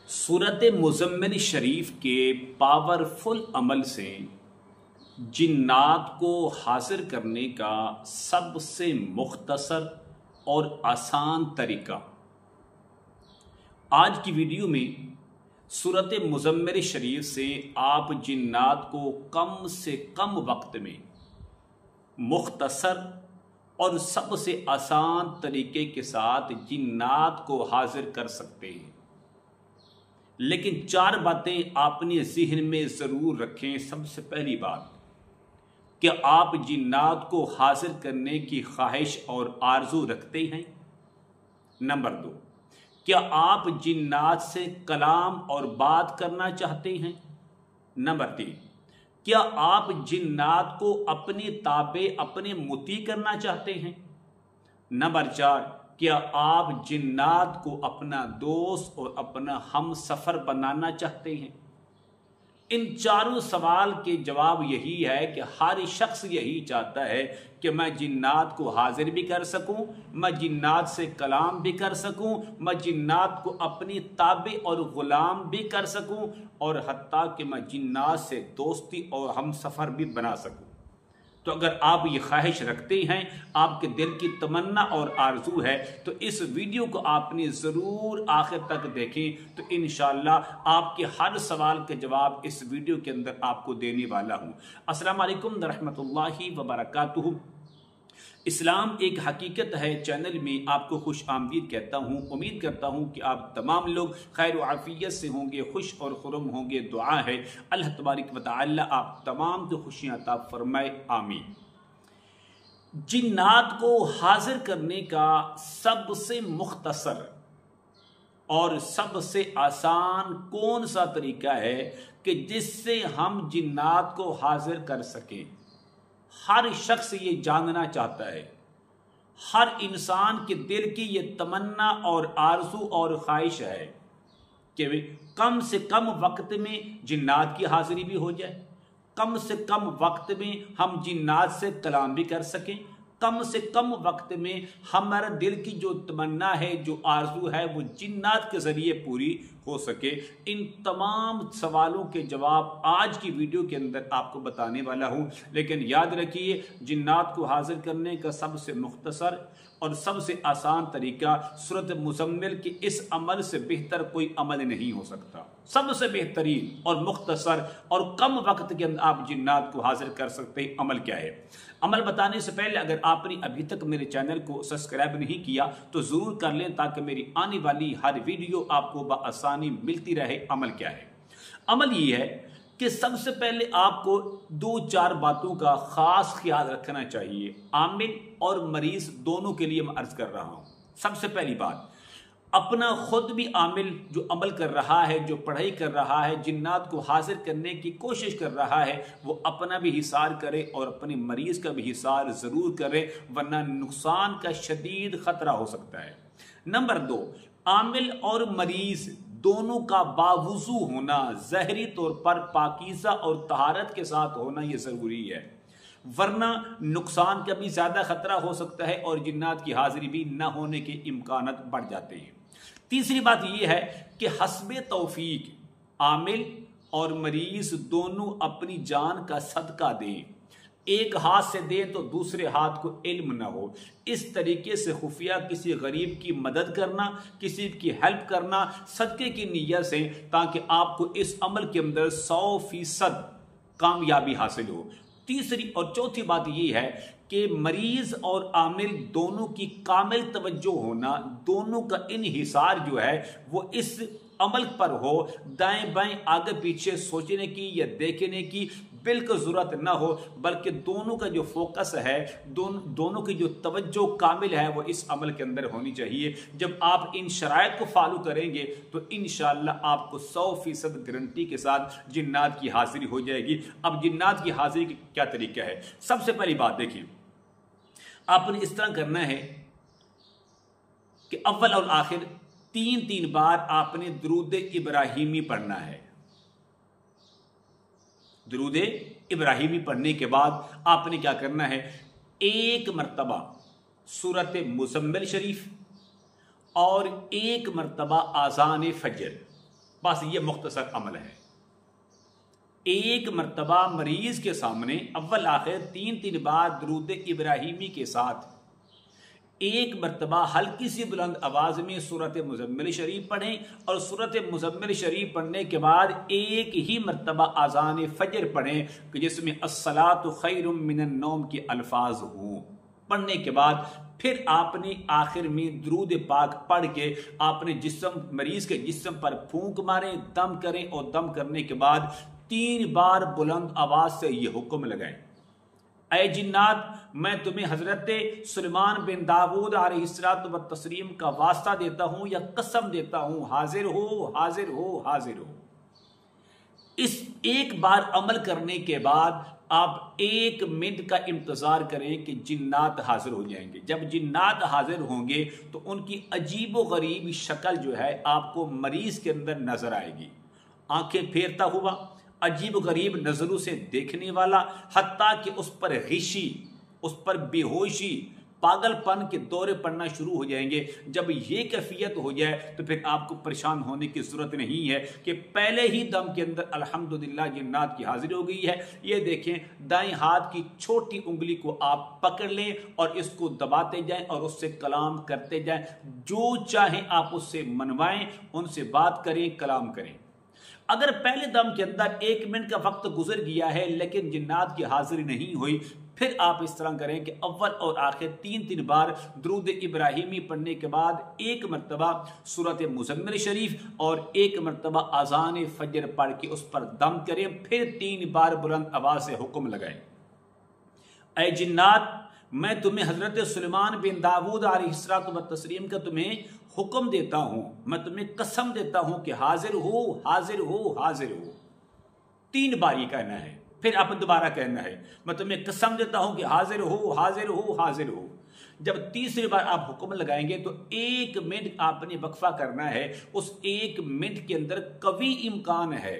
सूरत मुज़म्मिल शरीफ के पावरफुल अमल से जिन्नात को हासिल करने का सबसे मुख्तसर और आसान तरीका। आज की वीडियो में सूरत मुज़म्मिल शरीफ से आप जिन्नात को कम से कम वक्त में मुख्तसर और सबसे आसान तरीके के साथ जिन्नात को हासिल कर सकते हैं। लेकिन 4 बातें आपने ज़हन में ज़रूर रखें। सबसे पहली बात, क्या आप जिन्नात को हासिल करने की ख्वाहिश और आरजू रखते हैं? नंबर 2, क्या आप जिन्नात से कलाम और बात करना चाहते हैं? नंबर 3, क्या आप जिन्नात को अपने ताबे अपने मुती करना चाहते हैं? नंबर 4, क्या आप जिन्नात को अपना दोस्त और अपना हम सफ़र बनाना चाहते हैं? इन चारों सवाल के जवाब यही है कि हर शख्स यही चाहता है कि मैं जिन्नात को हाजिर भी कर सकूं, मैं जिन्नात से कलाम भी कर सकूं, मैं जिन्नात को अपनी ताबे और ग़ुलाम भी कर सकूं और हत्ता कि मैं जिन्नात से दोस्ती और हम सफ़र भी बना सकूं। तो अगर आप ये ख्वाहिश रखते हैं, आपके दिल की तमन्ना और आरजू है, तो इस वीडियो को आपने ज़रूर आखिर तक देखें। तो इंशाअल्लाह आपके हर सवाल के जवाब इस वीडियो के अंदर आपको देने वाला हूँ। अस्सलाम वालेकुम रहमतुल्लाहि व बरकातुहू। इस्लाम एक हकीकत है चैनल में आपको खुश आमदीद कहता हूँ। उम्मीद करता हूँ कि आप तमाम लोग खैर व आफियत से होंगे, खुश और खुरम होंगे। दुआ है अल्लाह तबारक व तआला आप तमाम को खुशियाँ अता फरमाए, आमीन। जिन्नात को हाजिर करने का सबसे मुख्तसर और सबसे आसान कौन सा तरीका है कि जिससे हम जिन्नात को हाजिर कर सकें? हर शख्स ये जानना चाहता है, हर इंसान के दिल की ये तमन्ना और आरजू और ख्वाहिश है कि कम से कम वक्त में जिन्नात की हाजिरी भी हो जाए, कम से कम वक्त में हम जिन्नात से कलाम भी कर सकें, कम से कम वक्त में हमारा दिल की जो तमन्ना है, जो आरजू है, वो जिन्नात के ज़रिए पूरी हो सके। इन तमाम सवालों के जवाब आज की वीडियो के अंदर आपको बताने वाला हूँ। लेकिन याद रखिए, जिन्नात को हासिल करने का सबसे मुख्तसर और सबसे आसान तरीका सूरत मुज़म्मिल के इस अमल से बेहतर कोई अमल नहीं हो सकता। सबसे बेहतरीन और मुख्तसर और कम वक्त के अंदर आप जिन्नात को हासिल कर सकते हैं। अमल क्या है? अमल बताने से पहले अगर आपने अभी तक मेरे चैनल को सब्सक्राइब नहीं किया तो ज़रूर कर लें, ताकि मेरी आने वाली हर वीडियो आपको बआसानी मिलती रहे। अमल क्या है? अमल ये है कि सबसे पहले आपको 2-4 बातों का खास ख्याल रखना चाहिए। आमिल और मरीज दोनों के लिए मैं अर्ज कर रहा हूं। सबसे पहली बात, अपना खुद भी आमिल जो अमल कर रहा है, जो पढ़ाई कर रहा है, जिन्नात को हासिल करने की कोशिश कर रहा है, वो अपना भी हिसार करे और अपने मरीज का भी हिसार ज़रूर करे, वरना नुकसान का शदीद ख़तरा हो सकता है। नंबर 2, आमिल और मरीज दोनों का बावुज़ू होना, ज़हरी तौर पर पाकीज़ा और तहारत के साथ होना ये ज़रूरी है, वरना नुकसान का भी ज़्यादा ख़तरा हो सकता है और जिन्नात की हाज़िरी भी न होने के इम्कानात बढ़ जाते हैं। तीसरी बात यह है कि हस्बे तौफीक आमिल और मरीज दोनों अपनी जान का सदका दें। एक हाथ से दें तो दूसरे हाथ को इल्म न हो। इस तरीके से खुफिया किसी गरीब की मदद करना, किसी की हेल्प करना सदके की नीयत से, ताकि आपको इस अमल के अंदर 100% कामयाबी हासिल हो। तीसरी और चौथी बात यह है कि मरीज और आमिल दोनों की कामिल तवज्जो होना, दोनों का इन्हिसार जो है वो इस अमल पर हो। दाएं बाएं आगे पीछे सोचने की या देखने की बिल्कुल ज़रूरत ना हो, बल्कि दोनों का जो फोकस है, दोनों की जो तवज्जो कामिल है वो इस अमल के अंदर होनी चाहिए। जब आप इन शराइत को फॉलो करेंगे तो इंशाअल्लाह आपको 100% गारंटी के साथ जिन्नात की हाजिरी हो जाएगी। अब जिन्नात की हाजिरी का क्या तरीका है? सबसे पहली बात देखिए, आपने इस तरह करना है कि अव्वल और आखिर 3-3 बार आपने दुरूद इब्राहिमी पढ़ना है। दुरूद इब्राहिमी पढ़ने के बाद आपने क्या करना है? 1 मरतबा सूरत मुज़म्मिल शरीफ और 1 मरतबा आज़ान फजर, बस ये मुख्तसर अमल है। एक मरतबा मरीज के सामने अव्वल आखिर 3 बार दुरूद इब्राहिमी के साथ एक मरतबा हल्की सी बुलंद आवाज में सूरत मुज़म्मिल शरीफ पढ़ें और सूरत मुज़म्मिल शरीफ पढ़ने के बाद एक ही मरतबा आज़ान फजर पढ़ें कि जिसमें अस्सलातु खैरुम मिनन नौम के अल्फाज हों। पढ़ने के बाद फिर आपने आखिर में दुरूद पाक पढ़ के आपने मरीज के जिस्म पर फूंक मारें, दम करें और दम करने के बाद 3 बार बुलंद आवाज से ये हुक्म लगाएं, ऐ जिन्नात, मैं तुम्हें हजरत सुलेमान बिन दाऊद अलैहिस्सलातु व तस्लीम का वास्ता देता हूं या कसम देता हूं, हाजिर हो हाजिर हो हाजिर हो। इस एक बार अमल करने के बाद आप 1 मिनट का इंतजार करें कि जिन्नात हाजिर हो जाएंगे। जब जिन्नात हाजिर होंगे तो उनकी अजीबो गरीब शक्ल जो है आपको मरीज के अंदर नजर आएगी। आंखें फेरता हुआ, अजीब गरीब नजरों से देखने वाला, हत्ता कि उस पर गिशी, उस पर बेहोशी, पागलपन के दौरे पड़ना शुरू हो जाएंगे। जब ये कैफियत हो जाए तो फिर आपको परेशान होने की जरूरत नहीं है कि पहले ही दम के अंदर अल्हम्दुलिल्लाह जिन्नात की हाजिरी हो गई है। ये देखें, दाएं हाथ की छोटी उंगली को आप पकड़ लें और इसको दबाते जाएं और उससे कलाम करते जाएं। जो चाहें आप उससे मनवाएं, उनसे बात करें, कलाम करें। अगर पहले दम के अंदर 1 मिनट का वक्त गुजर गया है लेकिन जिन्नात की हाजिरी नहीं हुई, फिर आप इस तरह करें कि अव्वल और आखिर 3 बार दुरूद इब्राहिमी पढ़ने के बाद 1 मरतबा सूरत मुज़म्मिल शरीफ और 1 मरतबा आज़ान फजर पढ़ के उस पर दम करें। फिर 3 बार बुलंद आवाज से हुक्म लगाएं, ऐ जिन्नात, मैं तुम्हें हजरत सुलेमान बिन दाऊद अलैहिस्सलातु व तस्लीम का तुम्हें हुक्म देता हूं, मैं तुम्हें कसम देता हूं कि हाजिर हो हाजिर हो हाजिर हो। 3 बार ये कहना है, फिर आप दोबारा कहना है, मैं तुम्हें कसम देता हूं कि हाजिर हो हाजिर हो हाजिर हो। जब 3री बार आप हुक्म लगाएंगे तो 1 मिनट आपने वक्फा करना है। उस 1 मिनट के अंदर कभी इम्कान है,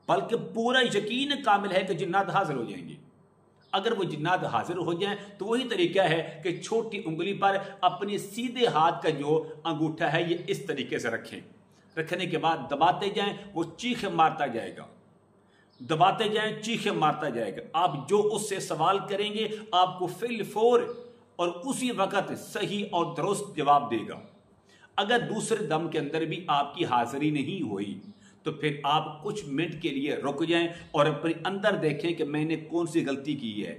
बल्कि पूरा यकीन कामिल है कि जिन्नात हाजिर हो जाएंगे। अगर वो जिन्नात हाजिर हो जाएं तो वही तरीका है कि छोटी उंगली पर अपने सीधे हाथ का जो अंगूठा है ये इस तरीके से रखें। रखने के बाद दबाते जाएं, वो चीखें मारता जाएगा, दबाते जाएं, चीखें मारता जाएगा। आप जो उससे सवाल करेंगे आपको फिल फोर और उसी वक्त सही और दुरुस्त जवाब देगा। अगर दूसरे दम के अंदर भी आपकी हाजिरी नहीं हुई तो फिर आप कुछ मिनट के लिए रुक जाएं और अपने अंदर देखें कि मैंने कौन सी गलती की है,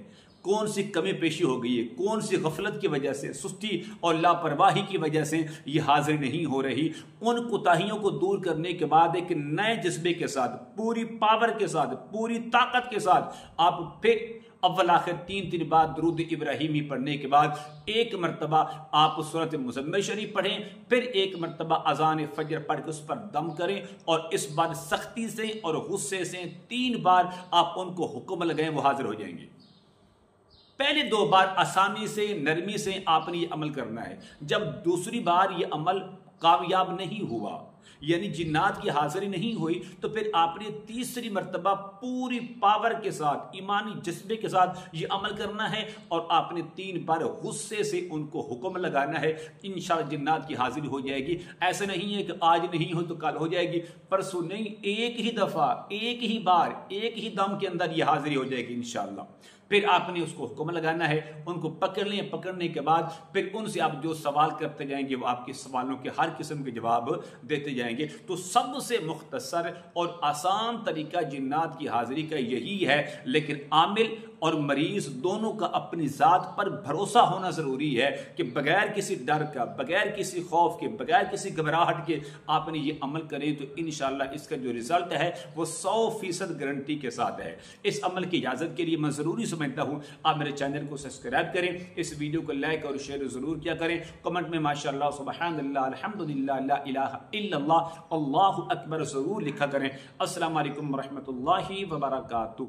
कौन सी कमी पेशी हो गई है, कौन सी गफलत की वजह से, सुस्ती और लापरवाही की वजह से ये हाजिर नहीं हो रही। उन कोताहियों को दूर करने के बाद एक नए जज्बे के साथ, पूरी पावर के साथ, पूरी ताकत के साथ आप फिर अव्वल आखिर 3 बार दुरूद इब्राहिमी पढ़ने के बाद 1 मरतबा आप सूरत मुज़म्मिल शरीफ पढ़ें, फिर 1 मरतबा अज़ान फजर पढ़ के उस पर दम करें और इस बार सख्ती से और गुस्से से 3 बार आप उनको हुक्म लगाएं, वो हाजिर हो जाएंगे। पहले 2 बार आसानी से, नरमी से आपने ये अमल करना है। जब दूसरी बार ये अमल कामयाब नहीं हुआ, यानी जिन्नात की हाजिरी नहीं हुई, तो फिर आपने 3री मरतबा पूरी पावर के साथ, ईमानी जज्बे के साथ ये अमल करना है और आपने 3 बार गुस्से से उनको हुक्म लगाना है। इंशाअल्लाह जिन्नात की हाजिरी हो जाएगी। ऐसा नहीं है कि आज नहीं हो तो कल हो जाएगी, परसों नहीं, एक ही दफा, एक ही बार, एक ही दम के अंदर ये हाजिरी हो जाएगी इंशाअल्लाह। फिर आपने उसको हुक्म लगाना है, उनको पकड़ लें। पकड़ने के बाद फिर उनसे आप जो सवाल करते जाएंगे वो आपके सवालों के हर किस्म के जवाब देते जाएंगे। तो सबसे मुख्तसर और आसान तरीका जिन्नात की हाजिरी का यही है, लेकिन आमिल और मरीज दोनों का अपनी ज़ात पर भरोसा होना ज़रूरी है कि बगैर किसी डर का, बगैर किसी खौफ के, बगैर किसी घबराहट के आपने ये अमल करें तो इंशाअल्लाह इसका जो रिजल्ट है वो 100% गारंटी के साथ है। इस अमल की इजाज़त के लिए मैं ज़रूरी समझता हूँ आप मेरे चैनल को सब्सक्राइब करें, इस वीडियो को लाइक और शेयर ज़रूर किया करें। कमेंट में माशाअल्लाह, सुबहानल्लाह, अल्हम्दुलिल्लाह, ला इलाहा इल्लल्लाह, अल्लाहु अकबर ज़रूर लिखा करें। अस्सलामु अलैकुम व रहमतुल्लाहि व बरकातुहू।